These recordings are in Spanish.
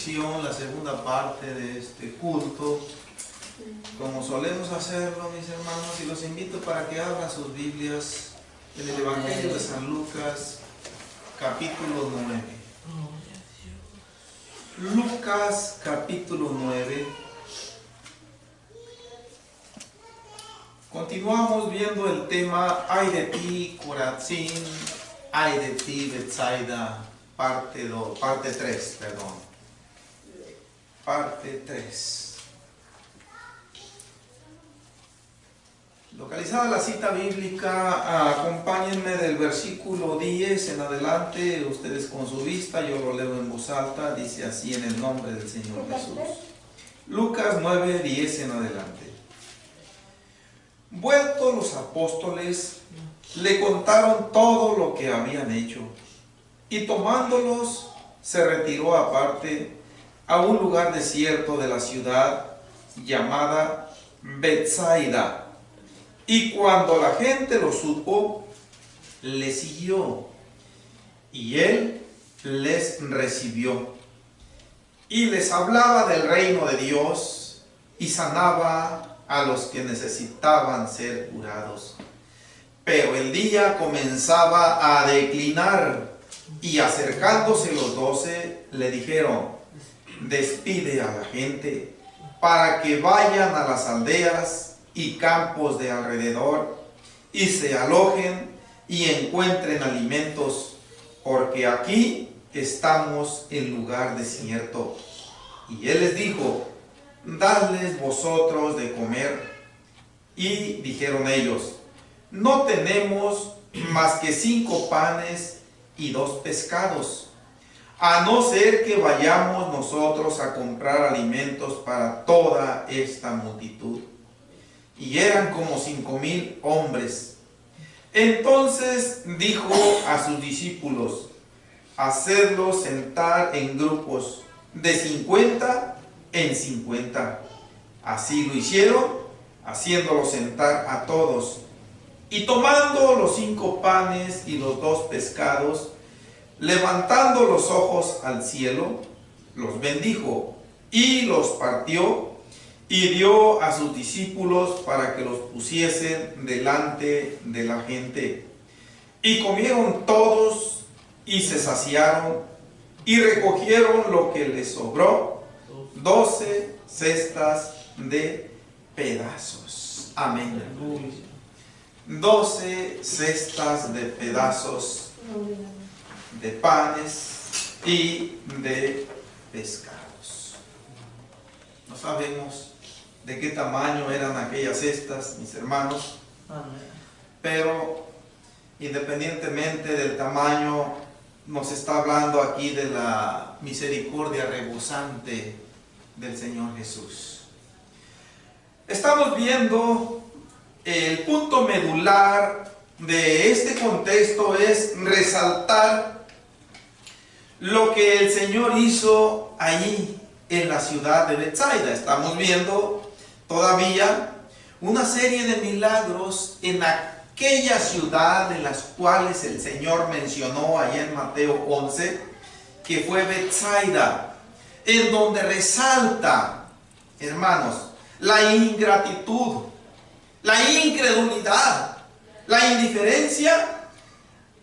sección, la segunda parte de este culto, como solemos hacerlo, mis hermanos, y los invito para que abran sus Biblias en el Evangelio de San Lucas, capítulo 9. Lucas, capítulo 9. Continuamos viendo el tema "Ay de ti, Corazín, ay de ti, Betsaida", parte 3, perdón. Parte 3. Localizada la cita bíblica, acompáñenme del versículo 10 en adelante, ustedes con su vista, yo lo leo en voz alta, dice así en el nombre del Señor Jesús. Lucas 9, 10 en adelante. Vueltos los apóstoles, le contaron todo lo que habían hecho, y tomándolos, se retiró aparte a un lugar desierto de la ciudad llamada Betsaida. Y cuando la gente lo supo, le siguió, y él les recibió, y les hablaba del reino de Dios, y sanaba a los que necesitaban ser curados. Pero el día comenzaba a declinar, y acercándose los 12, le dijeron: despide a la gente, para que vayan a las aldeas y campos de alrededor, y se alojen y encuentren alimentos, porque aquí estamos en lugar desierto. Y él les dijo: dadles vosotros de comer. Y dijeron ellos: no tenemos más que 5 panes y 2 pescados, a no ser que vayamos nosotros a comprar alimentos para toda esta multitud. Y eran como 5,000 hombres. Entonces dijo a sus discípulos: hacedlos sentar en grupos de 50 en 50. Así lo hicieron, haciéndolos sentar a todos. Y tomando los 5 panes y los 2 pescados, levantando los ojos al cielo, los bendijo y los partió, y dio a sus discípulos para que los pusiesen delante de la gente. Y comieron todos y se saciaron, y recogieron lo que les sobró, 12 cestas de pedazos. Amén. 12 cestas de pedazos de panes y de pescados. No sabemos de qué tamaño eran aquellas cestas, mis hermanos, pero independientemente del tamaño, nos está hablando aquí de la misericordia rebosante del Señor Jesús. Estamos viendo el punto medular de este contexto es resaltar lo que el Señor hizo allí en la ciudad de Betsaida. Estamos viendo todavía una serie de milagros en aquella ciudad en las cuales el Señor mencionó allá en Mateo 11, que fue Betsaida, en donde resalta, hermanos, la ingratitud, la incredulidad, la indiferencia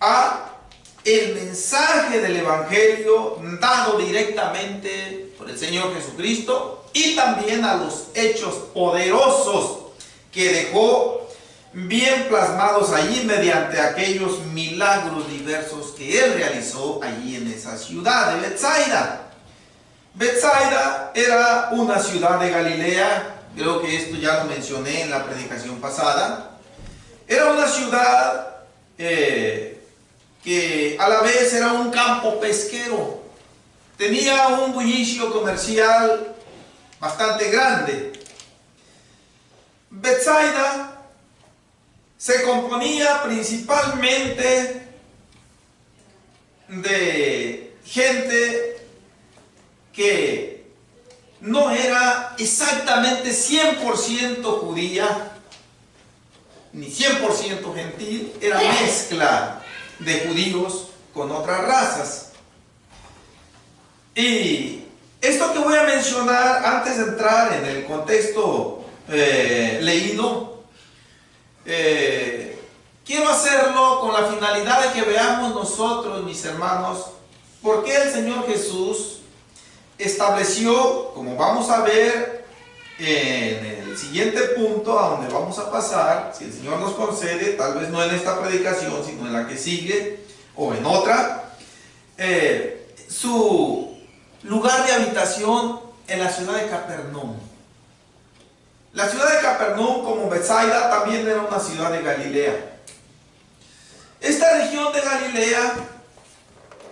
a el mensaje del Evangelio dado directamente por el Señor Jesucristo, y también a los hechos poderosos que dejó bien plasmados allí mediante aquellos milagros diversos que él realizó allí en esa ciudad de Betsaida. Betsaida era una ciudad de Galilea. Creo que esto ya lo mencioné en la predicación pasada. Era una ciudad que a la vez era un campo pesquero. Tenía un bullicio comercial bastante grande. Betsaida se componía principalmente de gente que no era exactamente 100% judía, ni 100% gentil, era mezcla de judíos con otras razas. Y Esto que voy a mencionar antes de entrar en el contexto leído, quiero hacerlo con la finalidad de que veamos nosotros, mis hermanos, por qué el Señor Jesús estableció, como vamos a ver en el siguiente punto a donde vamos a pasar, si el Señor nos concede, tal vez no en esta predicación, sino en la que sigue o en otra, su lugar de habitación en la ciudad de Capernaum. La ciudad de Capernaum, como Betsaida, también era una ciudad de Galilea. Esta región de Galilea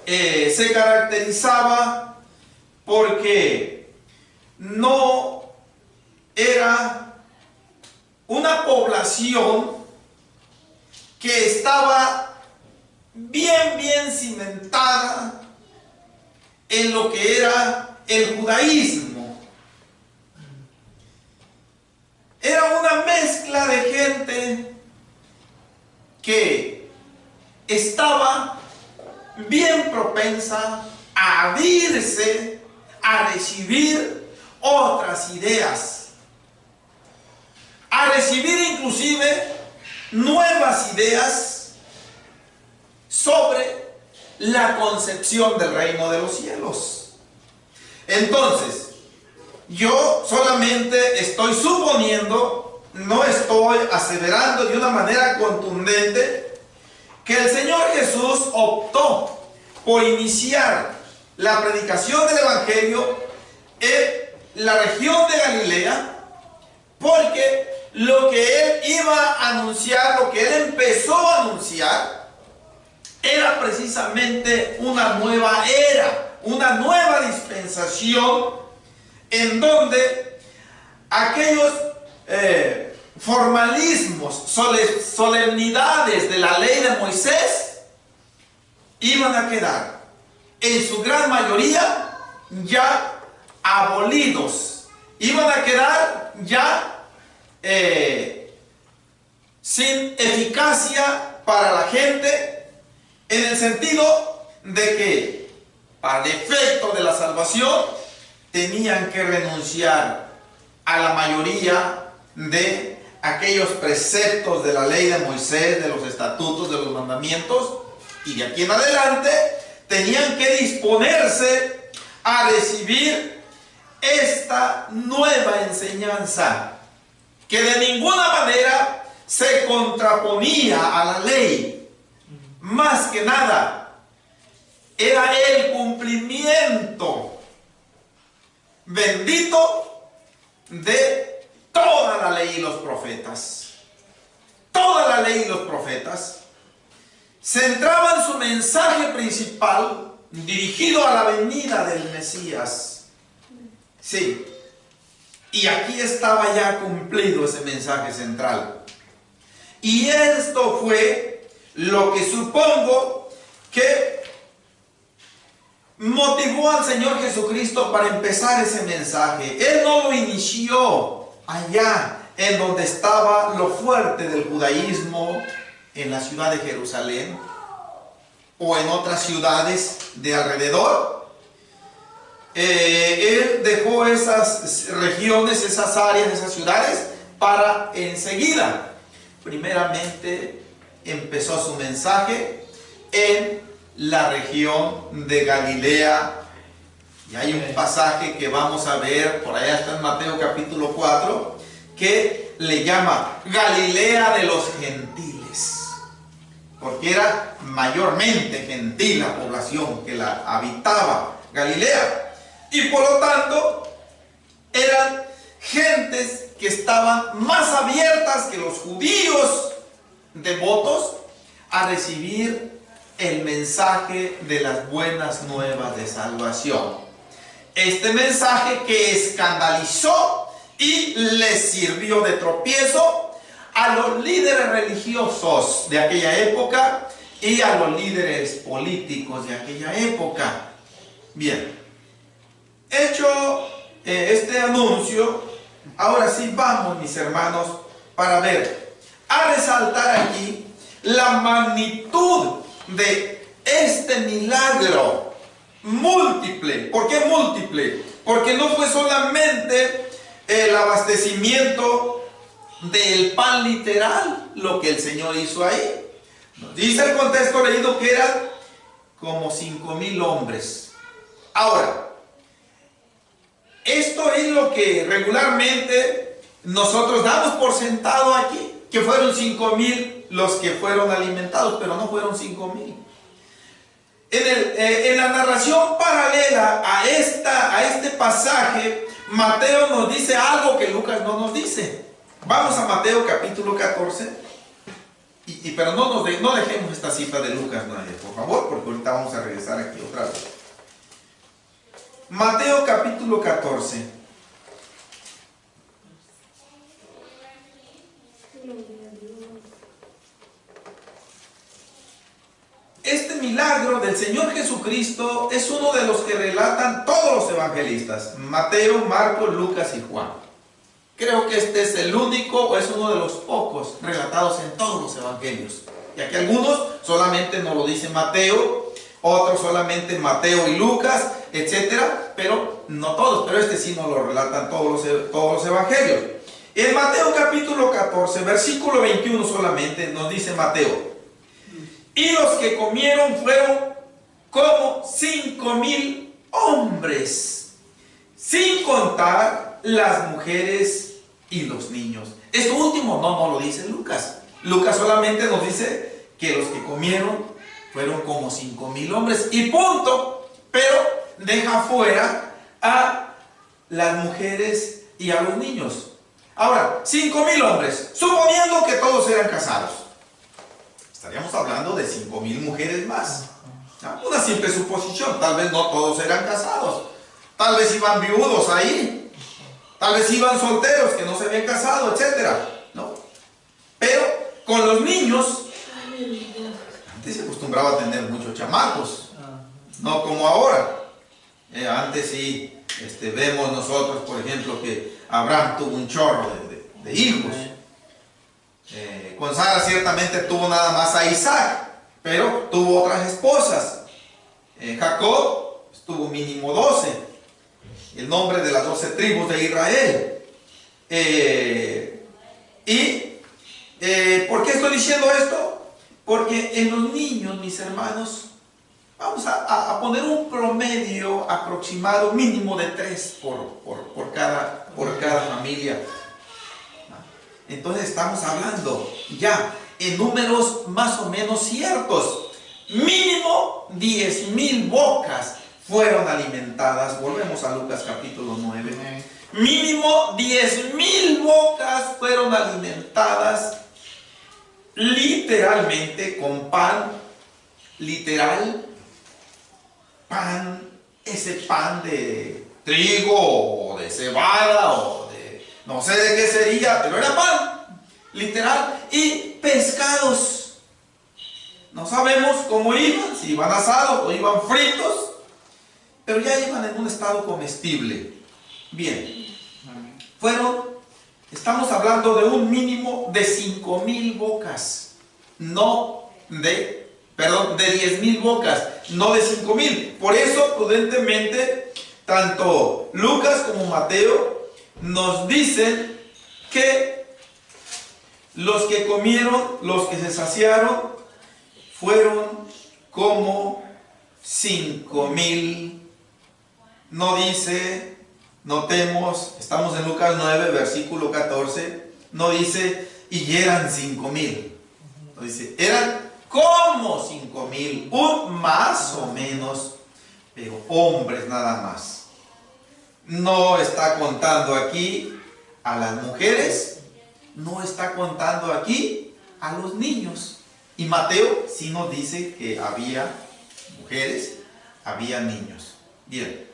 se caracterizaba porque no era una población que estaba bien cimentada en lo que era el judaísmo. Era una mezcla de gente que estaba bien propensa a abrirse, a recibir otras ideas, a recibir inclusive nuevas ideas sobre la concepción del reino de los cielos. Entonces, yo solamente estoy suponiendo, no estoy aseverando de una manera contundente, que el Señor Jesús optó por iniciar la predicación del Evangelio en la región de Galilea, porque lo que Él iba a anunciar, lo que Él empezó a anunciar, era precisamente una nueva era, una nueva dispensación, en donde aquellos formalismos, solemnidades de la ley de Moisés iban a quedar en su gran mayoría ya abolidos, iban a quedar ya sin eficacia para la gente, en el sentido de que para el efecto de la salvación tenían que renunciar a la mayoría de aquellos preceptos de la ley de Moisés, de los estatutos, de los mandamientos, y de aquí en adelante tenían que disponerse a recibir esta nueva enseñanza, que de ninguna manera se contraponía a la ley. Más que nada, era el cumplimiento bendito de toda la ley y los profetas. Toda la ley y los profetas centraban su mensaje principal dirigido a la venida del Mesías. Sí, y aquí estaba ya cumplido ese mensaje central. Y esto fue lo que supongo que motivó al Señor Jesucristo para empezar ese mensaje. Él no lo inició allá en donde estaba lo fuerte del judaísmo, en la ciudad de Jerusalén o en otras ciudades de alrededor. Él dejó esas regiones, esas áreas, esas ciudades para enseguida, primeramente, empezó su mensaje en la región de Galilea. Y hay un pasaje que vamos a ver, por allá está en Mateo capítulo 4, que le llama Galilea de los gentiles, porque era mayormente gentil la población que la habitaba Galilea, y por lo tanto eran gentes que estaban más abiertas que los judíos devotos a recibir el mensaje de las buenas nuevas de salvación. Este mensaje que escandalizó y les sirvió de tropiezo a los líderes religiosos de aquella época y a los líderes políticos de aquella época. Bien, hecho este anuncio, ahora sí vamos, mis hermanos, para ver, a resaltar aquí la magnitud de este milagro múltiple. ¿Por qué múltiple? Porque no fue solamente el abastecimiento del pan literal lo que el Señor hizo ahí. Nos dice el contexto leído que eran como 5,000 hombres. Ahora, esto es lo que regularmente nosotros damos por sentado aquí, que fueron 5,000 los que fueron alimentados, pero no fueron 5,000. En la narración paralela a este pasaje, Mateo nos dice algo que Lucas no nos dice. Vamos a Mateo capítulo 14, pero no dejemos esta cita de Lucas 9, por favor, porque ahorita vamos a regresar aquí otra vez. Mateo capítulo 14. Este milagro del Señor Jesucristo es uno de los que relatan todos los evangelistas: Mateo, Marcos, Lucas y Juan. Creo que este es el único, o es uno de los pocos relatados en todos los evangelios, ya que algunos solamente nos lo dice Mateo, otros solamente Mateo y Lucas, etcétera, pero no todos. Pero este sí nos lo relatan todos los evangelios. En Mateo capítulo 14, versículo 21 solamente nos dice Mateo: y los que comieron fueron como 5,000 hombres, sin contar las mujeres y los niños. Esto último no lo dice Lucas. Lucas solamente nos dice que los que comieron fueron como 5,000 hombres y punto. Pero deja fuera a las mujeres y a los niños. Ahora, 5,000 hombres, suponiendo que todos eran casados, estaríamos hablando de 5,000 mujeres más. Una simple suposición. Tal vez no todos eran casados, tal vez iban viudos ahí, tal vez iban solteros que no se habían casado, etcétera, ¿no? Pero con los niños, antes se acostumbraba a tener muchos chamacos, no como ahora. Antes sí, vemos nosotros, por ejemplo, que Abraham tuvo un chorro de hijos. Con Sara ciertamente tuvo nada más a Isaac, pero tuvo otras esposas. Jacob tuvo mínimo 12, el nombre de las 12 tribus de Israel. ¿Por qué estoy diciendo esto? Porque en los niños, mis hermanos, vamos a poner un promedio aproximado mínimo de 3 por cada familia. Entonces estamos hablando ya en números más o menos ciertos. Mínimo 10,000 bocas fueron alimentadas. Volvemos a Lucas capítulo 9. Mínimo 10,000 bocas fueron alimentadas literalmente con pan, literal, pan, ese pan de trigo o de cebada o de no sé de qué sería, pero era pan, literal, y pescados. No sabemos cómo iban, si iban asados o iban fritos, pero ya iban en un estado comestible. Bien, estamos hablando de un mínimo de 5,000 bocas, de 10,000 bocas, no de 5,000. Por eso, prudentemente, tanto Lucas como Mateo nos dicen que los que comieron, los que se saciaron, fueron como 5,000. No dice, notemos, estamos en Lucas 9, versículo 14, no dice, y eran 5,000. No dice, eran como 5,000, más o menos, pero hombres nada más. No está contando aquí a las mujeres, no está contando aquí a los niños. Y Mateo sí nos dice que había mujeres, había niños. Bien.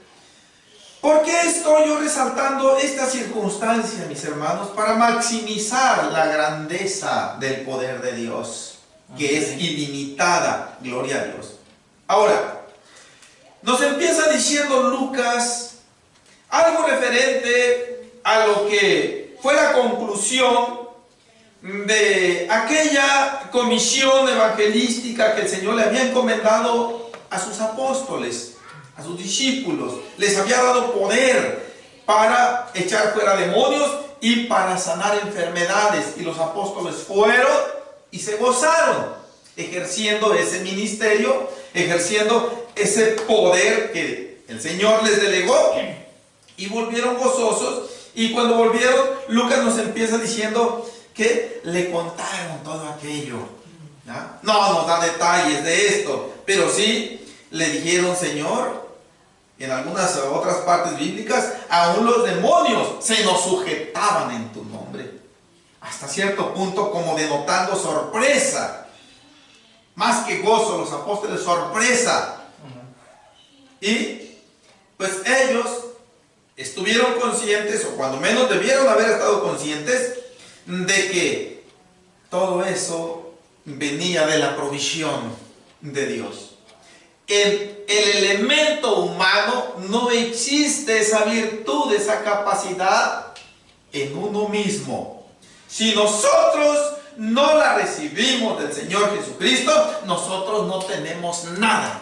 ¿Por qué estoy yo resaltando esta circunstancia, mis hermanos? Para maximizar la grandeza del poder de Dios, que es ilimitada, gloria a Dios. Ahora, nos empieza diciendo Lucas algo referente a lo que fue la conclusión de aquella comisión evangelística que el Señor le había encomendado a sus apóstoles. a sus discípulos, les había dado poder para echar fuera demonios y para sanar enfermedades. Y los apóstoles fueron y se gozaron, ejerciendo ese ministerio, ejerciendo ese poder que el Señor les delegó, y volvieron gozosos. Y cuando volvieron, Lucas nos empieza diciendo que le contaron todo aquello. ¿Ya? No nos da detalles de esto, pero sí le dijeron: Señor, en algunas otras partes bíblicas, aún los demonios se nos sujetaban en tu nombre. Hasta cierto punto como denotando sorpresa. Más que gozo, los apóstoles, sorpresa. Y pues ellos estuvieron conscientes, o cuando menos debieron haber estado conscientes, de que todo eso venía de la provisión de Dios. El elemento humano, no existe esa virtud, esa capacidad en uno mismo. Si nosotros no la recibimos del Señor Jesucristo, nosotros no tenemos nada.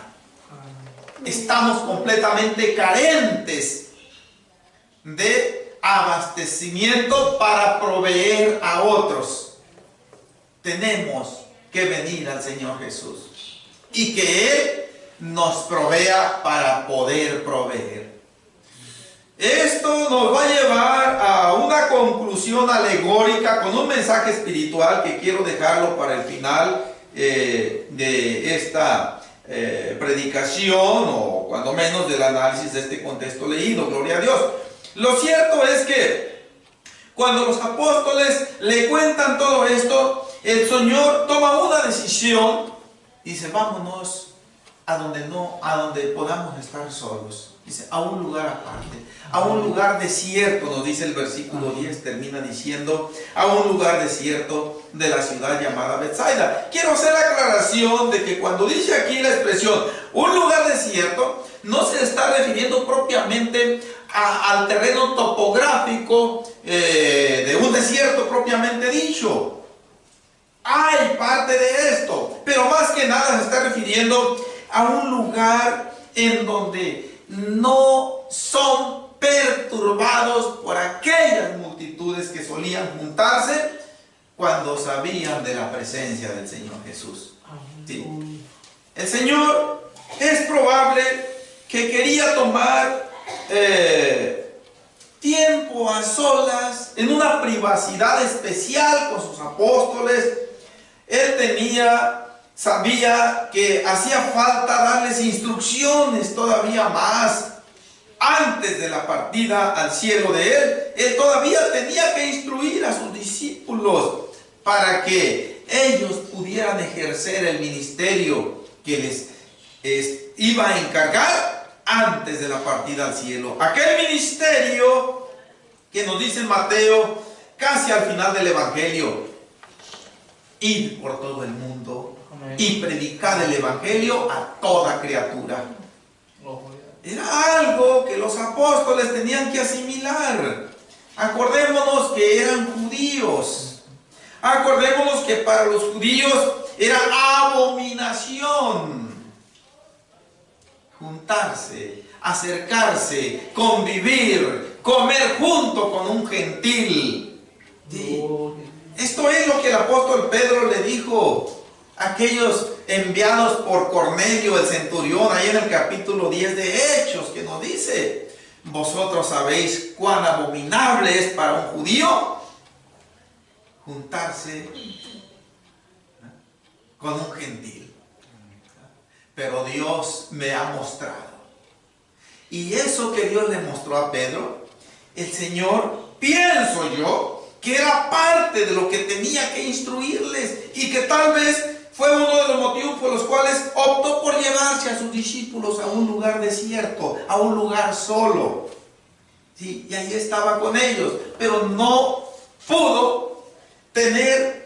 Estamos completamente carentes de abastecimiento para proveer a otros. Tenemos que venir al Señor Jesús y que Él nos provea para poder proveer. Esto nos va a llevar a una conclusión alegórica con un mensaje espiritual que quiero dejarlo para el final de esta predicación, o cuando menos del análisis de este contexto leído. Gloria a Dios. Lo cierto es que cuando los apóstoles le cuentan todo esto, el Señor toma una decisión. Dice: vámonos a donde podamos estar solos. Dice: a un lugar aparte, a un lugar desierto, nos dice el versículo 10, termina diciendo: a un lugar desierto de la ciudad llamada Betsaida. Quiero hacer la aclaración de que cuando dice aquí la expresión un lugar desierto, no se está refiriendo propiamente al terreno topográfico de un desierto propiamente dicho. Hay parte de esto, pero más que nada se está refiriendo a un lugar en donde no son perturbados por aquellas multitudes que solían juntarse cuando sabían de la presencia del Señor Jesús. ¿Sí? El Señor, es probable que quería tomar tiempo a solas, en una privacidad especial con sus apóstoles. Él sabía que hacía falta darles instrucciones todavía más antes de la partida al cielo de Él. Él todavía tenía que instruir a sus discípulos para que ellos pudieran ejercer el ministerio que les iba a encargar antes de la partida al cielo. Aquel ministerio que nos dice Mateo casi al final del Evangelio: ir por todo el mundo y predicar el Evangelio a toda criatura. Era algo que los apóstoles tenían que asimilar. Acordémonos que eran judíos. Acordémonos que para los judíos era abominación juntarse, acercarse, convivir, comer junto con un gentil. ¿Sí? Esto es lo que el apóstol Pedro le dijo a aquellos enviados por Cornelio el centurión, ahí en el capítulo 10 de Hechos, que nos dice: vosotros sabéis cuán abominable es para un judío juntarse con un gentil, pero Dios me ha mostrado. Y eso que Dios le mostró a Pedro, el Señor, pienso yo, que era parte de lo que tenía que instruirles, y que tal vez fue uno de los motivos por los cuales optó por llevarse a sus discípulos a un lugar desierto, a un lugar solo. Sí, y ahí estaba con ellos, pero no pudo tener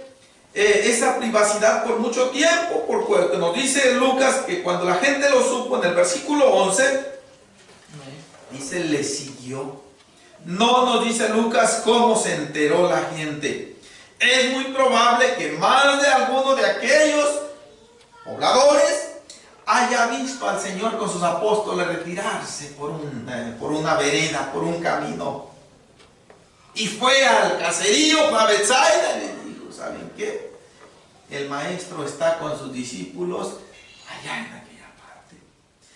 esa privacidad por mucho tiempo, porque nos dice Lucas que cuando la gente lo supo, en el versículo 11, dice: le siguió. No nos dice Lucas cómo se enteró la gente. Es muy probable que más de alguno de aquellos pobladores haya visto al Señor con sus apóstoles retirarse por una vereda, por un camino. Y fue al caserío, fue a Betsaida y le dijo, ¿saben qué? El maestro está con sus discípulos allá en aquella parte.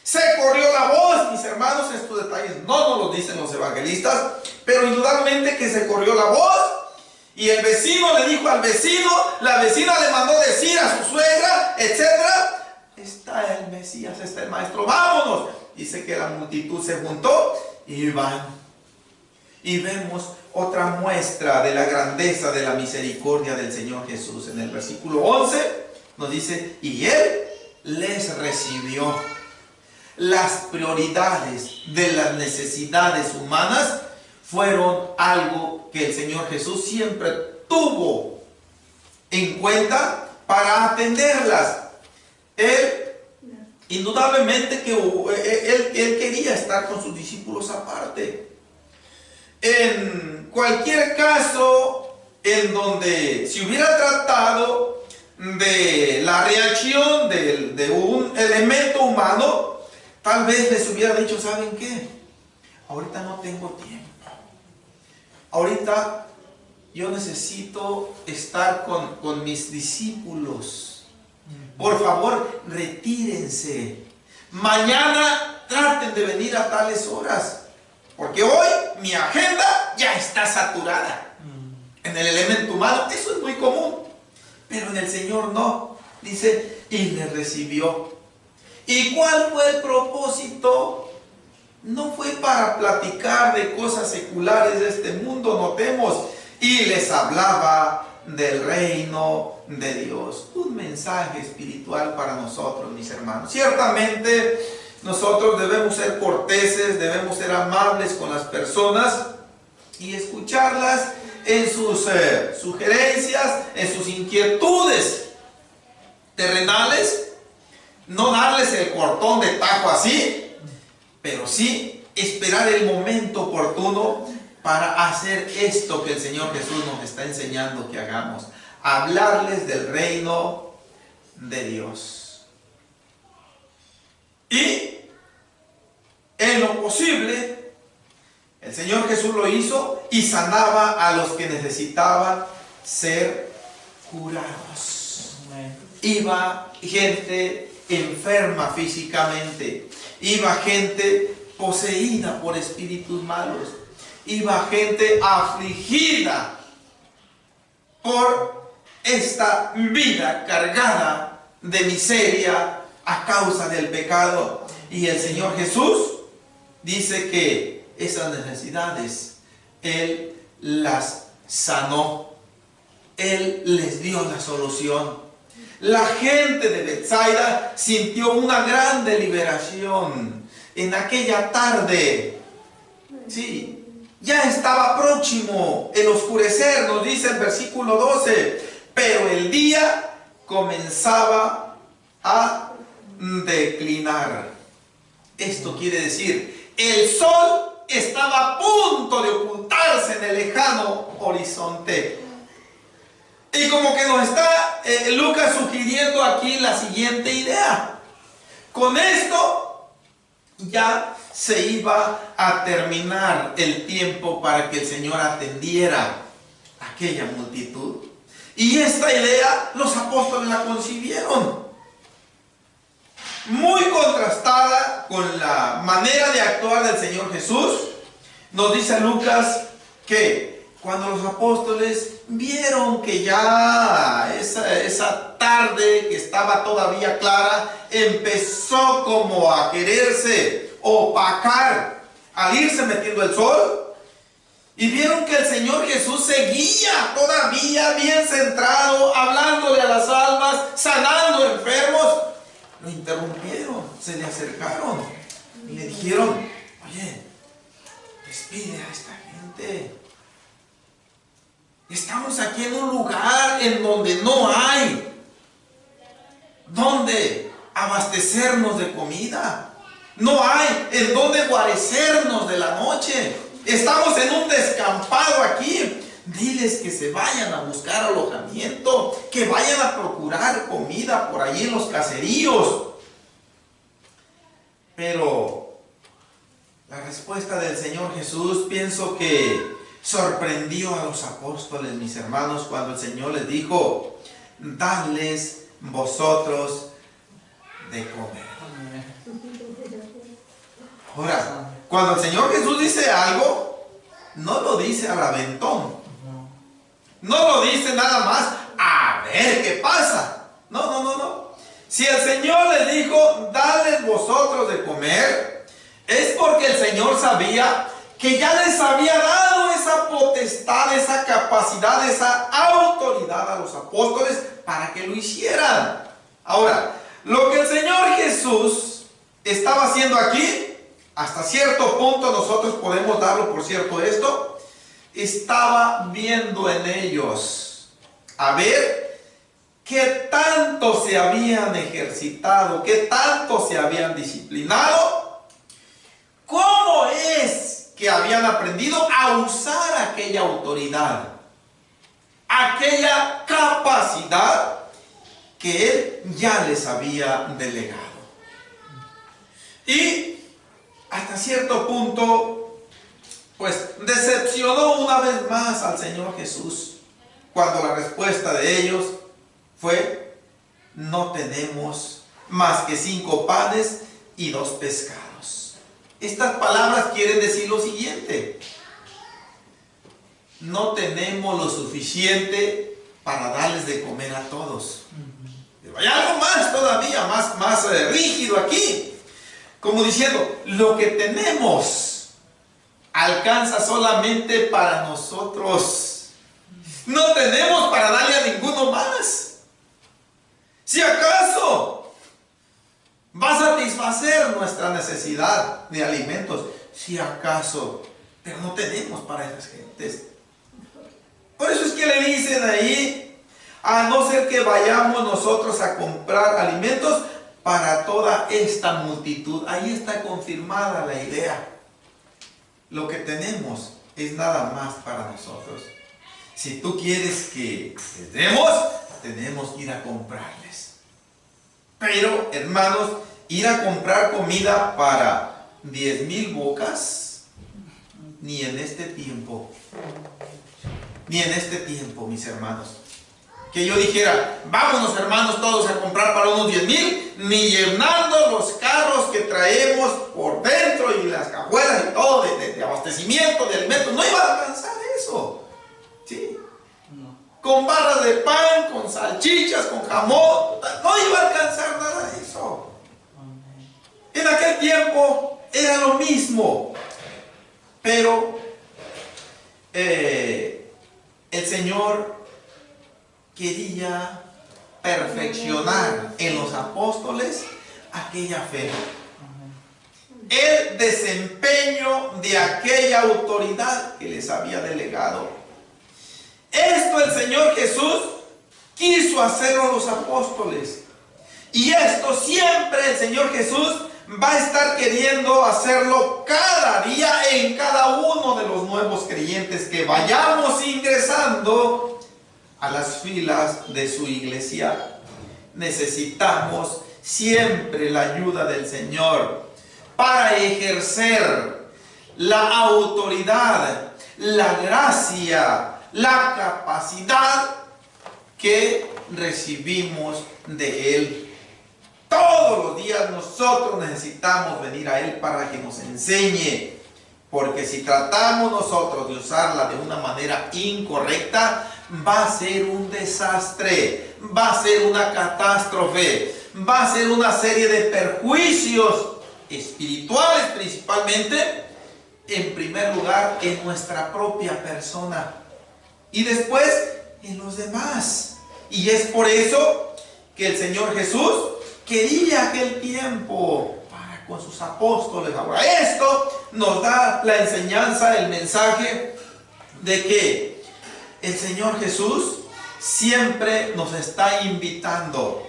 Se corrió la voz, mis hermanos, estos detalles no nos los dicen los evangelistas, pero indudablemente que se corrió la voz. Y el vecino le dijo al vecino, la vecina le mandó decir a su suegra, etcétera, está el Mesías, está el maestro, vámonos. Dice que la multitud se juntó y van. Y vemos otra muestra de la grandeza de la misericordia del Señor Jesús. En el versículo 11 nos dice, y Él les recibió. Las prioridades de las necesidades humanas fueron algo que el Señor Jesús siempre tuvo en cuenta para atenderlas. Él, indudablemente que él quería estar con sus discípulos aparte. En cualquier caso en donde se hubiera tratado de la reacción de un elemento humano, tal vez les hubiera dicho, ¿saben qué? Ahorita no tengo tiempo. Ahorita yo necesito estar con mis discípulos. Por favor, retírense. Mañana traten de venir a tales horas. Porque hoy mi agenda ya está saturada. En el elemento humano eso es muy común. Pero en el Señor no. Dice, y le recibió. ¿Y cuál fue el propósito? No fue para platicar de cosas seculares de este mundo, notemos. Y les hablaba del reino de Dios. Un mensaje espiritual para nosotros, mis hermanos. Ciertamente nosotros debemos ser corteses, debemos ser amables con las personas y escucharlas en sus sugerencias, en sus inquietudes terrenales. No darles el cortón de tajo así, pero sí esperar el momento oportuno para hacer esto que el Señor Jesús nos está enseñando que hagamos. Hablarles del reino de Dios. Y en lo posible, el Señor Jesús lo hizo y sanaba a los que necesitaban ser curados. Iba gente enferma físicamente, iba gente poseída por espíritus malos, iba gente afligida por esta vida cargada de miseria a causa del pecado. Y el Señor Jesús dice que esas necesidades Él las sanó. Él les dio la solución. La gente de Betsaida sintió una grande liberación en aquella tarde. Sí, ya estaba próximo el oscurecer, nos dice el versículo 12, pero el día comenzaba a declinar. Esto quiere decir, el sol estaba a punto de ocultarse en el lejano horizonte. Y como que nos está Lucas sugiriendo aquí la siguiente idea. Con esto ya se iba a terminar el tiempo para que el Señor atendiera a aquella multitud. Y esta idea los apóstoles la concibieron. Muy contrastada con la manera de actuar del Señor Jesús. Nos dice Lucas que cuando los apóstoles vieron que ya esa tarde que estaba todavía clara empezó como a quererse opacar al irse metiendo el sol, y vieron que el Señor Jesús seguía todavía bien centrado, hablándole a las almas, sanando enfermos, lo interrumpieron, se le acercaron y le dijeron, oye, despide a esta gente. Estamos aquí en un lugar en donde no hay donde abastecernos de comida. No hay en donde guarecernos de la noche. Estamos en un descampado aquí. Diles que se vayan a buscar alojamiento, que vayan a procurar comida por allí en los caseríos. Pero la respuesta del Señor Jesús, pienso que sorprendió a los apóstoles, mis hermanos, cuando el Señor les dijo: dadles vosotros de comer. Ahora, cuando el Señor Jesús dice algo, no lo dice al aventón. No lo dice nada más a ver qué pasa. No. Si el Señor les dijo: dadles vosotros de comer, es porque el Señor sabía que ya les había dado esa potestad, esa capacidad, esa autoridad a los apóstoles para que lo hicieran. Ahora, lo que el Señor Jesús estaba haciendo aquí, hasta cierto punto nosotros podemos darlo por cierto esto, estaba viendo en ellos a ver qué tanto se habían ejercitado, qué tanto se habían disciplinado, cómo es que habían aprendido a usar aquella autoridad, aquella capacidad que Él ya les había delegado. Y hasta cierto punto, pues decepcionó una vez más al Señor Jesús, cuando la respuesta de ellos fue: no tenemos más que 5 panes y 2 pescados. Estas palabras quieren decir lo siguiente: no tenemos lo suficiente para darles de comer a todos. Pero hay algo más todavía, más rígido aquí. Como diciendo, lo que tenemos alcanza solamente para nosotros. No tenemos para darle a ninguno más. Si acaso va a satisfacer nuestra necesidad de alimentos, si acaso, pero no tenemos para esas gentes. Por eso es que le dicen ahí: a no ser que vayamos nosotros a comprar alimentos para toda esta multitud. Ahí está confirmada la idea. Lo que tenemos es nada más para nosotros. Si tú quieres que les demos, tenemos que ir a comprarles. Pero, hermanos, ir a comprar comida para 10,000 bocas, ni en este tiempo, mis hermanos. Que yo dijera: vámonos, hermanos, todos a comprar para unos 10,000, ni llenando los carros que traemos por dentro y las cajuelas y todo de abastecimiento de alimentos, no iba a alcanzar eso. ¿Sí? No. Con barras de pan, con salchichas, con jamón, no iba a alcanzar nada de eso. En aquel tiempo era lo mismo, pero el Señor quería perfeccionar en los apóstoles aquella fe, el desempeño de aquella autoridad que les había delegado. Esto el Señor Jesús quiso hacerlo a los apóstoles, y esto siempre el Señor Jesús va a estar queriendo hacerlo cada día en cada uno de los nuevos creyentes que vayamos ingresando a las filas de su iglesia. Necesitamos siempre la ayuda del Señor para ejercer la autoridad, la gracia, la capacidad que recibimos de Él. Todos los días nosotros necesitamos venir a Él para que nos enseñe, porque si tratamos nosotros de usarla de una manera incorrecta, va a ser un desastre, va a ser una catástrofe, va a ser una serie de perjuicios espirituales principalmente, en primer lugar en nuestra propia persona y después en los demás. Y es por eso que el Señor Jesús quería aquel tiempo para con sus apóstoles. Ahora esto nos da la enseñanza, el mensaje de que el Señor Jesús siempre nos está invitando.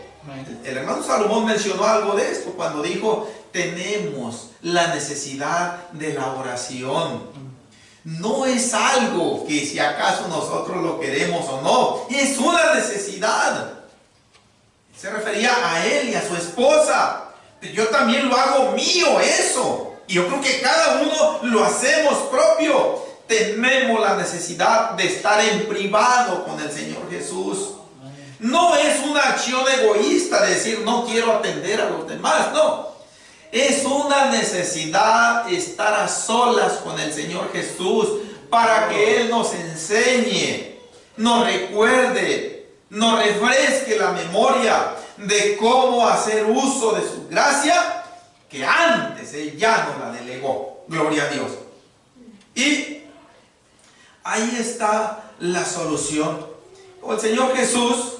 El hermano Salomón mencionó algo de esto cuando dijo: tenemos la necesidad de la oración. No es algo que si acaso nosotros lo queremos o no, es una necesidad. Se refería a él y a su esposa, Yo también lo hago mío eso. Y yo creo que cada uno lo hacemos propio. Tenemos la necesidad de estar en privado con el Señor Jesús. No es una acción egoísta de decir no quiero atender a los demás, no. Es una necesidad estar a solas con el Señor Jesús para que Él nos enseñe, nos recuerde, nos refresque la memoria de cómo hacer uso de su gracia que antes Él ya nos la delegó. Gloria a Dios. Y ahí está la solución. Como el Señor Jesús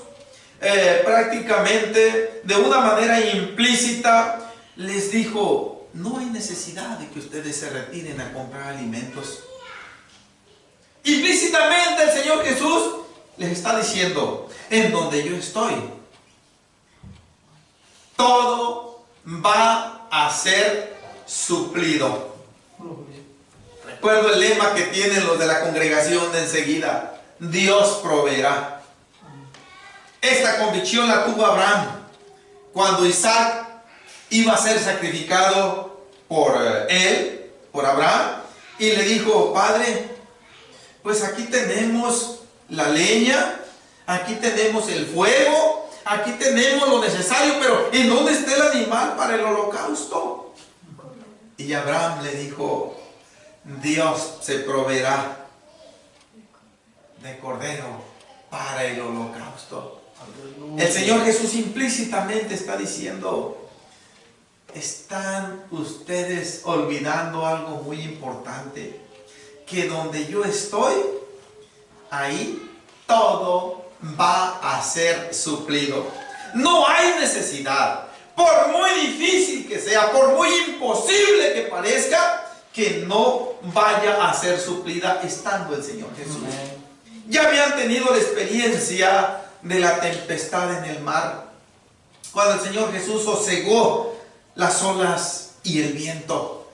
prácticamente de una manera implícita les dijo: no hay necesidad de que ustedes se retiren a comprar alimentos. Implícitamente el Señor Jesús les está diciendo: en donde yo estoy, todo va a ser suplido. Recuerdo el lema que tienen los de la congregación de enseguida: Dios proveerá. Esta convicción la tuvo Abraham cuando Isaac iba a ser sacrificado por él, por Abraham, y le dijo: Padre, pues aquí tenemos la leña, aquí tenemos el fuego, aquí tenemos lo necesario, pero ¿en dónde está el animal para el holocausto? Y Abraham le dijo: Dios se proveerá de cordero para el holocausto. El Señor Jesús implícitamente está diciendo: están ustedes olvidando algo muy importante, que donde yo estoy, ahí todo va a ser suplido. No hay necesidad, por muy difícil que sea, por muy imposible que parezca, que no vaya a ser suplida estando el Señor Jesús. Ya habían tenido la experiencia de la tempestad en el mar, cuando el Señor Jesús sosegó las olas y el viento.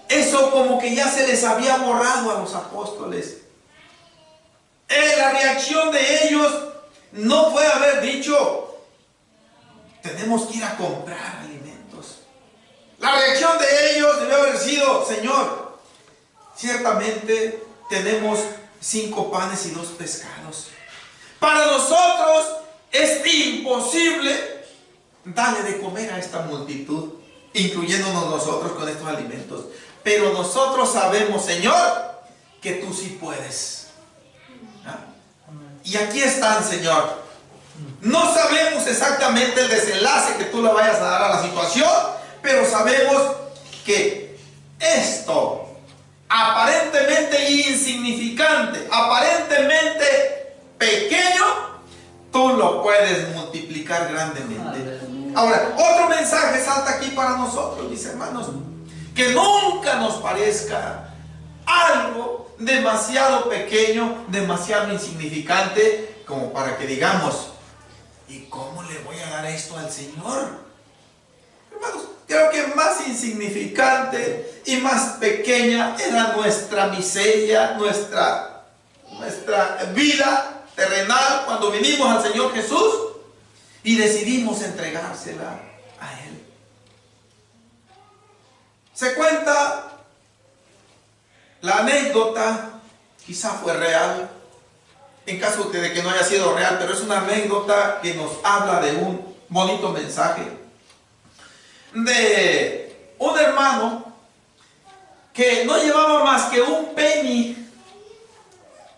Eso como que ya se les había borrado a los apóstoles. La reacción de ellos no fue haber dicho: tenemos que ir a comprar alimentos. La reacción de ellos debe haber sido: Señor, ciertamente tenemos 5 panes y 2 pescados. Para nosotros es imposible darle de comer a esta multitud, incluyéndonos nosotros con estos alimentos. Pero nosotros sabemos, Señor, que tú sí puedes. ¿Ah? Y aquí están, Señor. No sabemos exactamente el desenlace que tú le vayas a dar a la situación, pero sabemos que esto, aparentemente insignificante, aparentemente pequeño, tú lo puedes multiplicar grandemente. Ahora, otro mensaje salta aquí para nosotros, mis hermanos: que nunca nos parezca algo demasiado pequeño, demasiado insignificante, como para que digamos: ¿y cómo le voy a dar esto al Señor? Hermanos, creo que más insignificante y más pequeña era nuestra miseria, nuestra vida terrenal cuando vinimos al Señor Jesús y decidimos entregársela a Él. Se cuenta la anécdota, quizá fue real, en caso de que no haya sido real, pero es una anécdota que nos habla de un bonito mensaje de un hermano que no llevaba más que un penny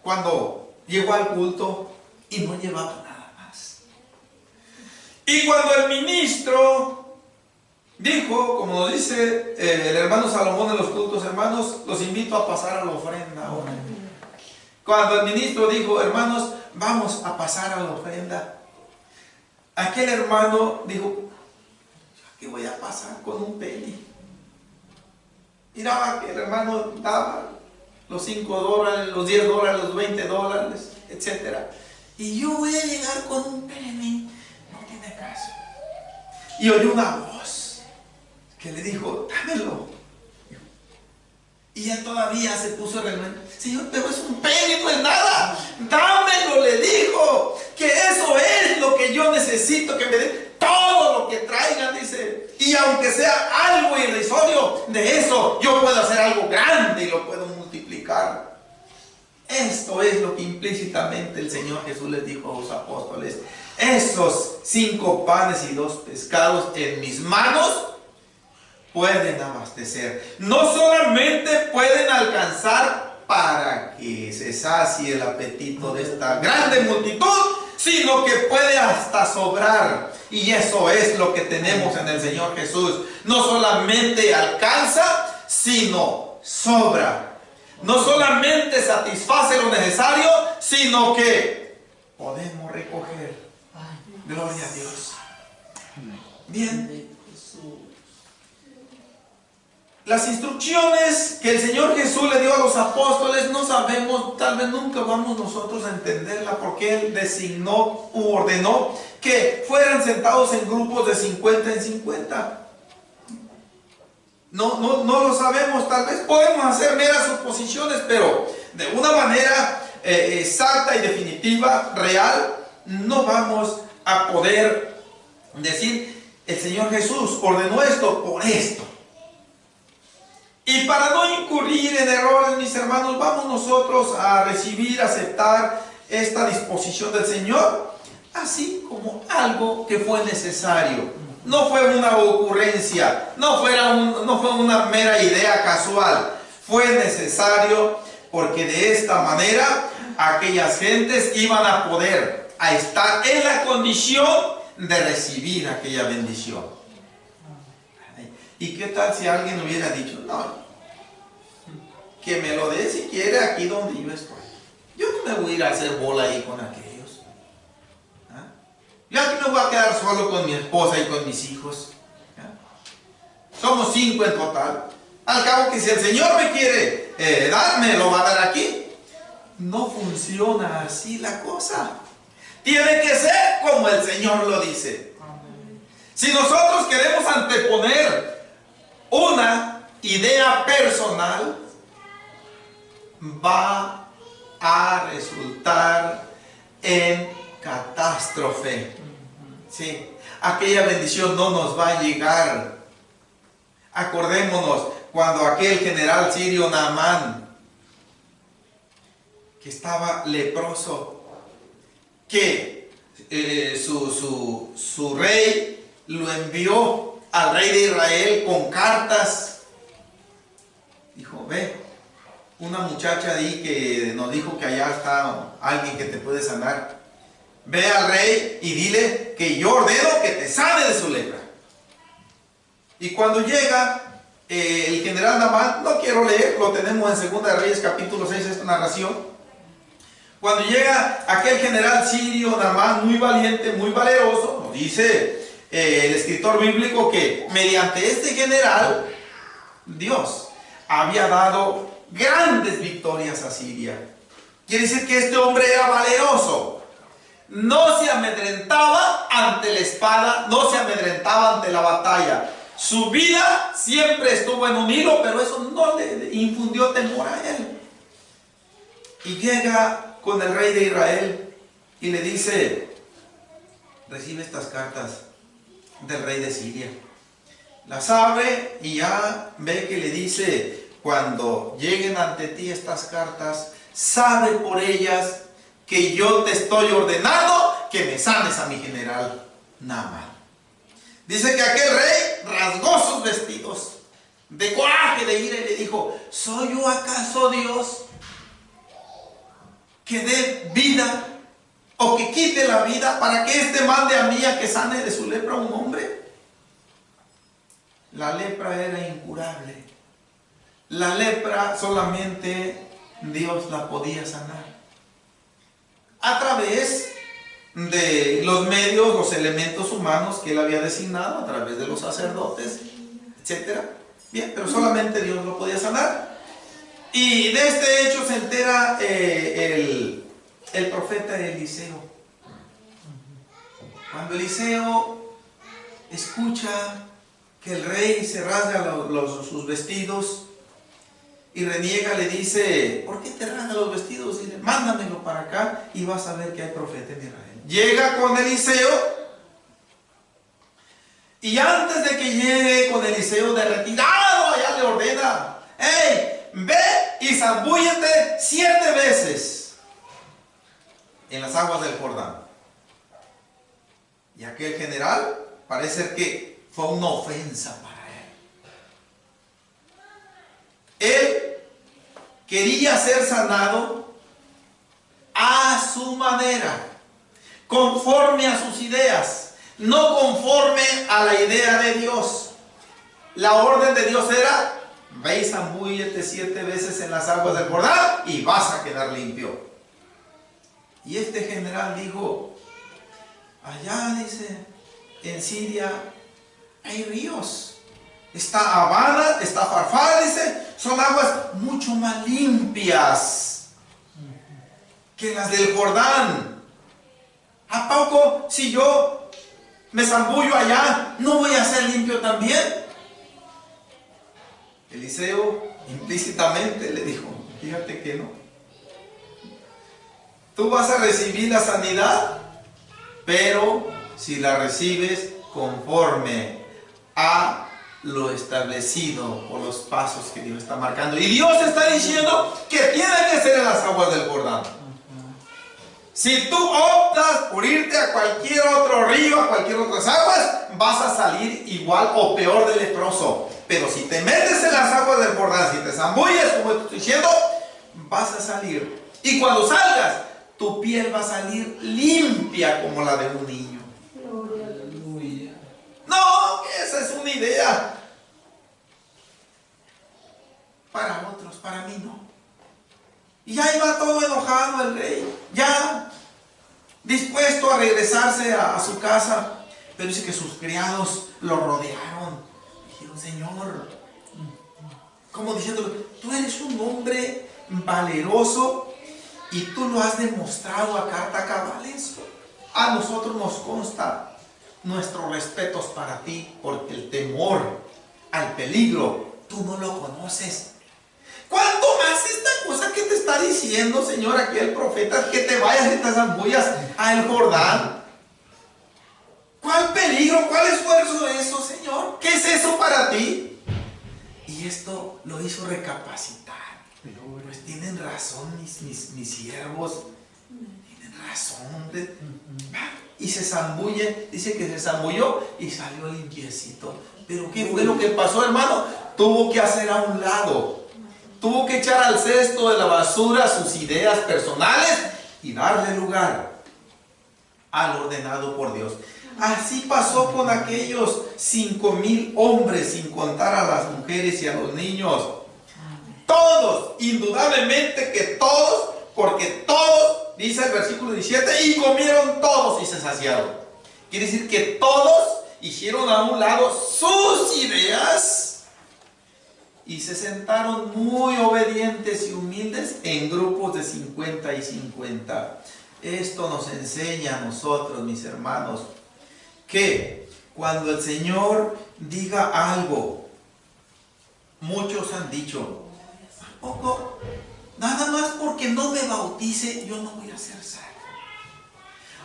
cuando llegó al culto, y no llevaba nada más. Y cuando el ministro dijo, como nos dice el hermano Salomón en los cultos: hermanos, los invito a pasar a la ofrenda ahora. Cuando el ministro dijo: hermanos, vamos a pasar a la ofrenda, aquel hermano dijo: ¿qué voy a pasar con un penny? Miraba que el hermano daba los $5, los $10, los $20, etc. Y yo voy a llegar con un penny. No tiene caso. Y oyó una voz que le dijo: dámelo. Y él todavía se puso realmente: Señor, pero es un penny, no es nada. Dámelo, le dijo, que eso es lo que yo necesito que me dé. todo lo que traigan, dice, y aunque sea algo irrisorio, de eso yo puedo hacer algo grande y lo puedo multiplicar. Esto es lo que implícitamente el Señor Jesús les dijo a los apóstoles. Esos 5 panes y 2 pescados en mis manos pueden abastecer. No solamente pueden alcanzar para que se sacie el apetito de esta grande multitud, sino que puede hasta sobrar. Y eso es lo que tenemos en el Señor Jesús. No solamente alcanza, sino sobra. No solamente satisface lo necesario, sino que podemos recoger. Gloria a Dios. Bien. Las instrucciones que el Señor Jesús le dio a los apóstoles, no sabemos, tal vez nunca vamos nosotros a entenderla, porque Él designó u ordenó que fueran sentados en grupos de 50 en 50. No lo sabemos, tal vez podemos hacer meras suposiciones, pero de una manera exacta y definitiva, real, no vamos a poder decir, el Señor Jesús ordenó esto por esto. Y para no incurrir en errores, mis hermanos, vamos nosotros a recibir, aceptar esta disposición del Señor, así como algo que fue necesario. No fue una ocurrencia, no fue una mera idea casual. Fue necesario porque de esta manera aquellas gentes iban a poder estar en la condición de recibir aquella bendición. ¿Y qué tal si alguien hubiera dicho, no, que me lo dé si quiere aquí donde yo estoy? Yo no me voy a ir a hacer bola ahí con aquellos. ¿Ah? Yo aquí me voy a quedar solo con mi esposa y con mis hijos. ¿Ah? Somos 5 en total. Al cabo que si el Señor me quiere dar, me lo va a dar aquí. No funciona así la cosa. Tiene que ser como el Señor lo dice. Si nosotros queremos anteponer una idea personal, va a resultar en catástrofe. Sí, aquella bendición no nos va a llegar. Acordémonos cuando aquel general sirio Naamán, que estaba leproso, que su rey lo envió al rey de Israel con cartas. Dijo, ve, una muchacha ahí que nos dijo que allá está alguien que te puede sanar. Ve al rey y dile que yo ordeno que te sane de su lepra. Y cuando llega el general Naamán, no quiero leer, lo tenemos en 2 de Reyes capítulo 6, esta narración. Cuando llega aquel general sirio Naamán, muy valiente, muy valeroso, nos dice el escritor bíblico que mediante este general Dios había dado grandes victorias a Siria. Quiere decir que este hombre era valeroso, no se amedrentaba ante la espada, no se amedrentaba ante la batalla. Su vida siempre estuvo en un hilo, pero eso no le infundió temor a él. Y llega con el rey de Israel y le dice, recibe estas cartas del rey de Siria. Las abre y ya ve que le dice, cuando lleguen ante ti estas cartas, sabe por ellas que yo te estoy ordenando que me sanes a mi general Naamán. Dice que aquel rey rasgó sus vestidos de coraje, de ira, y le dijo, ¿soy yo acaso Dios que dé vida o que quite la vida para que éste mande a mí a que sane de su lepra a un hombre? La lepra era incurable. La lepra solamente Dios la podía sanar a través de los medios, los elementos humanos que él había designado, a través de los sacerdotes, etc. Bien, pero solamente Dios lo podía sanar. Y de este hecho se entera el profeta Eliseo. Cuando Eliseo escucha que el rey se rasga sus vestidos y reniega, le dice, ¿por qué te rasga los vestidos? Dile, mándamelo para acá y vas a ver que hay profeta en Israel. Llega con Eliseo Y antes de que llegue con Eliseo de retirado, allá le ordena: hey, ve y zambúllete 7 veces en las aguas del Jordán. Y aquel general parece que fue una ofensa para él. Él quería ser sanado a su manera, conforme a sus ideas, no conforme a la idea de Dios. La orden de Dios era: ve y zambúllete 7 veces en las aguas del Jordán y vas a quedar limpio. Y este general dijo: allá, dice, en Siria hay ríos. Está Abana, está Farfar, dice, son aguas mucho más limpias que las del Jordán. ¿A poco si yo me zambullo allá, no voy a ser limpio también? Eliseo implícitamente le dijo: fíjate que no. Tú vas a recibir la sanidad, pero si la recibes conforme a lo establecido por los pasos que Dios está marcando. Y Dios está diciendo que tiene que ser en las aguas del Jordán. Si tú optas por irte a cualquier otro río, a cualquier otras aguas, vas a salir igual o peor de leproso. Pero si te metes en las aguas del Jordán, si te zambulles, como te estoy diciendo, vas a salir. Y cuando salgas, tu piel va a salir limpia como la de un niño. No, esa es una idea para otros, para mí no. Y ya iba todo enojado el rey, ya dispuesto a regresarse a su casa. Pero dice que sus criados lo rodearon. Dijeron: Señor, como diciéndole, tú eres un hombre valeroso y tú lo has demostrado a carta cabales. A nosotros nos consta nuestros respetos para ti, porque el temor al peligro tú no lo conoces. ¿Cuánto más esta cosa que te está diciendo, Señor, aquí el profeta, que te vayas y te zambullas al Jordán? ¿Cuál peligro? ¿Cuál esfuerzo es eso, Señor? ¿Qué es eso para ti? Y esto lo hizo recapacitar. Pues tienen razón mis siervos. Tienen razón. Y se zambulle, dice que se zambulló y salió limpiecito. Pero ¿qué fue lo que pasó, hermano? Tuvo que hacer a un lado. Tuvo que echar al cesto de la basura sus ideas personales y darle lugar al ordenado por Dios. Así pasó con aquellos 5,000 hombres, sin contar a las mujeres y a los niños. Todos, indudablemente que todos, porque todos, dice el versículo 17, y comieron todos y se saciaron. Quiere decir que todos hicieron a un lado sus ideas y se sentaron muy obedientes y humildes en grupos de 50 y 50. Esto nos enseña a nosotros, mis hermanos, que cuando el Señor diga algo, muchos han dicho: ¿a poco? Nada más porque no me bautice, yo no voy a ser salvo.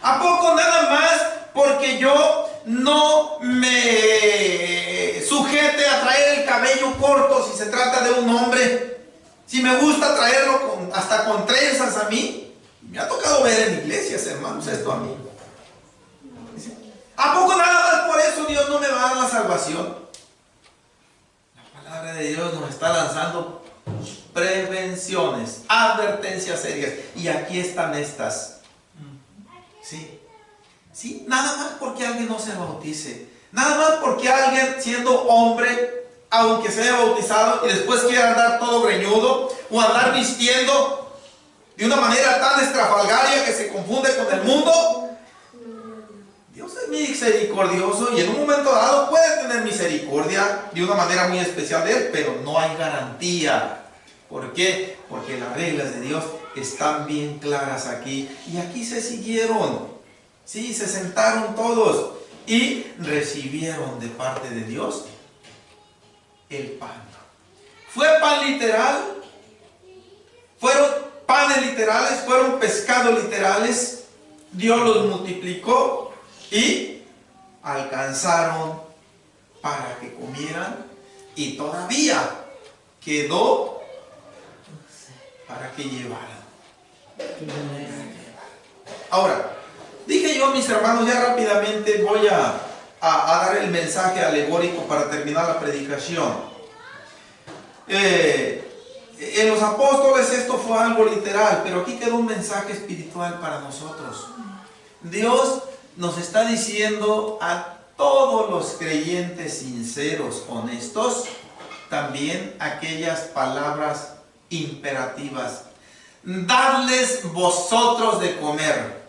¿A poco nada más porque yo no me sujete a traer el cabello corto si se trata de un hombre? Si me gusta traerlo hasta con trenzas a mí. Me ha tocado ver en iglesias, hermanos, esto a mí. ¿A poco nada más por eso Dios no me va a dar la salvación? La palabra de Dios nos está lanzando prevenciones, advertencias serias. Y aquí están estas. Sí, nada más porque alguien no se bautice. Nada más porque alguien, siendo hombre, aunque se haya bautizado y después quiera andar todo greñudo o andar vistiendo de una manera tan estrafalgaria que se confunde con el mundo. Dios es misericordioso y en un momento dado puede tener misericordia de una manera muy especial de él, pero no hay garantía. ¿Por qué? Porque las reglas de Dios están bien claras aquí. Y aquí se siguieron. Sí, se sentaron todos y recibieron de parte de Dios el pan. ¿Fue pan literal? ¿Fueron panes literales? ¿Fueron pescados literales? Dios los multiplicó y alcanzaron para que comieran y todavía quedó para que llevaran. Ahora, dije yo, mis hermanos, ya rápidamente voy a dar el mensaje alegórico para terminar la predicación. En los apóstoles esto fue algo literal, pero aquí quedó un mensaje espiritual para nosotros. Dios nos está diciendo a todos los creyentes sinceros, honestos, también aquellas palabras imperativas: dadles vosotros de comer.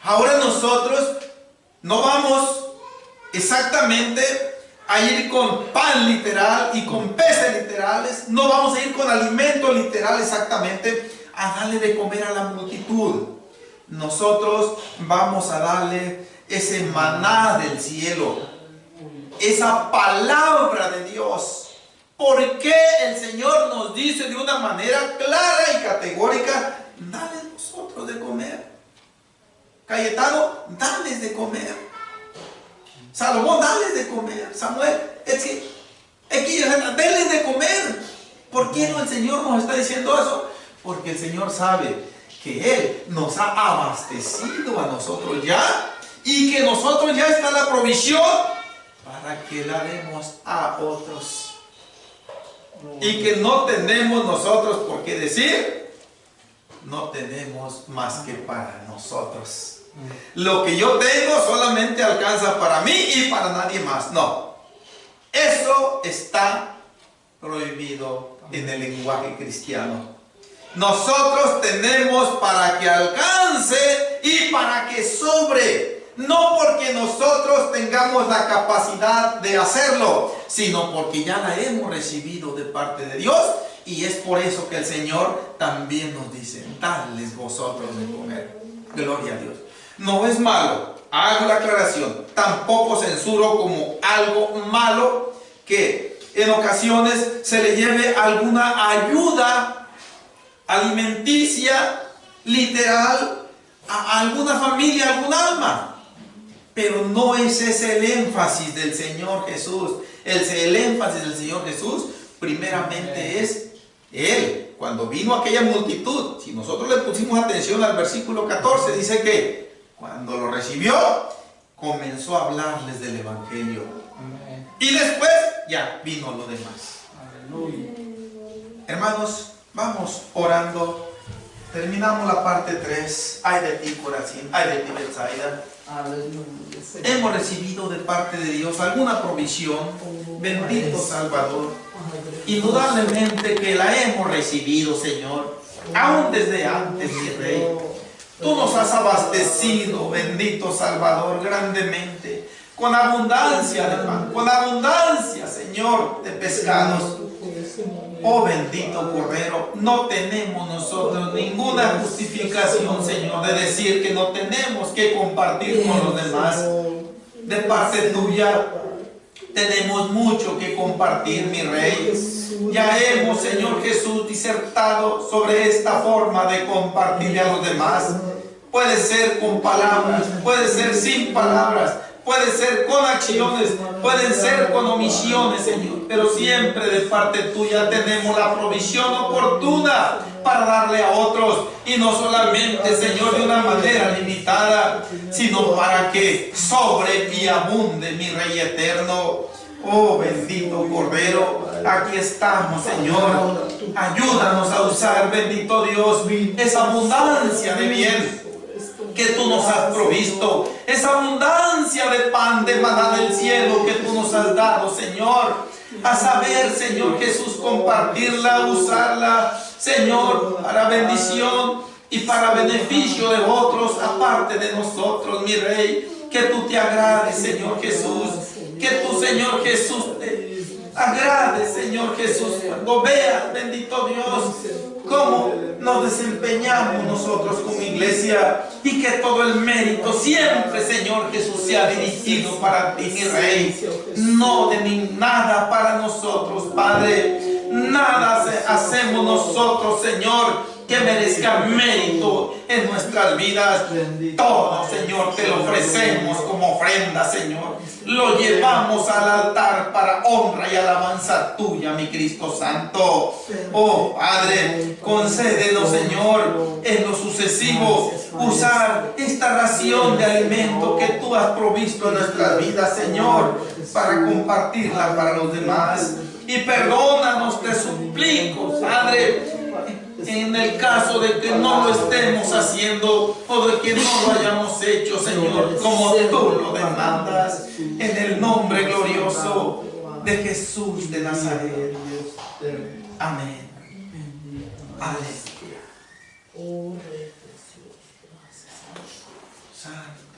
Ahora nosotros no vamos exactamente a ir con pan literal y con peces literales, no vamos a ir con alimento literal exactamente a darle de comer a la multitud. Nosotros vamos a darle ese maná del cielo, esa palabra de Dios. ¿Por qué el Señor nos dice de una manera clara y categórica: dale vosotros de comer? Cayetano, dales de comer. Salomón, dales de comer. Samuel, denles de comer. ¿Por qué no el Señor nos está diciendo eso? Porque el Señor sabe que Él nos ha abastecido a nosotros ya, y que nosotros ya está la provisión para que la demos a otros. Y que no tenemos nosotros por qué decir, no tenemos más que para nosotros. Lo que yo tengo solamente alcanza para mí y para nadie más. No, eso está prohibido en el lenguaje cristiano. Nosotros tenemos para que alcance y para que sobre. No porque nosotros tengamos la capacidad de hacerlo, sino porque ya la hemos recibido de parte de Dios. Y es por eso que el Señor también nos dice: dadles vosotros de comer. Gloria a Dios. No es malo, hago la aclaración, tampoco censuro como algo malo que en ocasiones se le lleve alguna ayuda alimenticia literal a alguna familia, algún alma. Pero no es ese el énfasis del Señor Jesús. El énfasis del Señor Jesús primeramente es Él. Cuando vino aquella multitud, si nosotros le pusimos atención al versículo 14, dice que cuando lo recibió, comenzó a hablarles del Evangelio. Y después ya vino lo demás. Aleluya. Hermanos, vamos orando. Terminamos la parte 3. Ay de ti, Corazín. Ay de ti, Betsaida. Hemos recibido de parte de Dios alguna provisión. Bendito Salvador. Indudablemente que la hemos recibido, Señor, aún desde antes, mi Rey. Tú nos has abastecido, bendito Salvador, grandemente, con abundancia de pan, con abundancia, Señor, de pescados. Oh bendito Cordero, no tenemos nosotros ninguna justificación, Señor, de decir que no tenemos que compartir con los demás. De parte tuya tenemos mucho que compartir, mi Rey. Ya hemos, Señor Jesús, disertado sobre esta forma de compartir a los demás. Puede ser con palabras, puede ser sin palabras, puede ser con acciones, pueden ser con omisiones, Señor. Pero siempre de parte tuya tenemos la provisión oportuna para darle a otros. Y no solamente, Señor, de una manera limitada, sino para que sobre y abunde, mi Rey eterno. Oh bendito Cordero, aquí estamos, Señor. Ayúdanos a usar, bendito Dios, esa abundancia de bien que tú nos has provisto, esa abundancia de pan, de maná del cielo que tú nos has dado, Señor. A saber, Señor Jesús, compartirla, usarla, Señor, para bendición y para beneficio de otros, aparte de nosotros, mi Rey. Que tú te agrades, Señor Jesús. Que tú, Señor Jesús, te agrades, Señor Jesús, cuando veas, bendito Dios, cómo nos desempeñamos nosotros como iglesia, y que todo el mérito siempre, Señor Jesús, sea dirigido para ti, mi Rey. No de nada para nosotros, Padre. Nada hacemos nosotros, Señor, que merezca mérito en nuestras vidas. Todo, Señor, te lo ofrecemos como ofrenda, Señor. lo llevamos al altar para honra y alabanza tuya, mi Cristo Santo. Oh Padre, concédenos, Señor, en lo sucesivo, usar esta ración de alimento que tú has provisto en nuestras vidas, Señor, para compartirla para los demás. Y perdónanos, te suplico, Padre, en el caso de que no lo estemos haciendo o de que no lo hayamos hecho, Señor, como tú lo demandas, en el nombre glorioso de Jesús de Nazaret. Amén. Aleluya. Santo.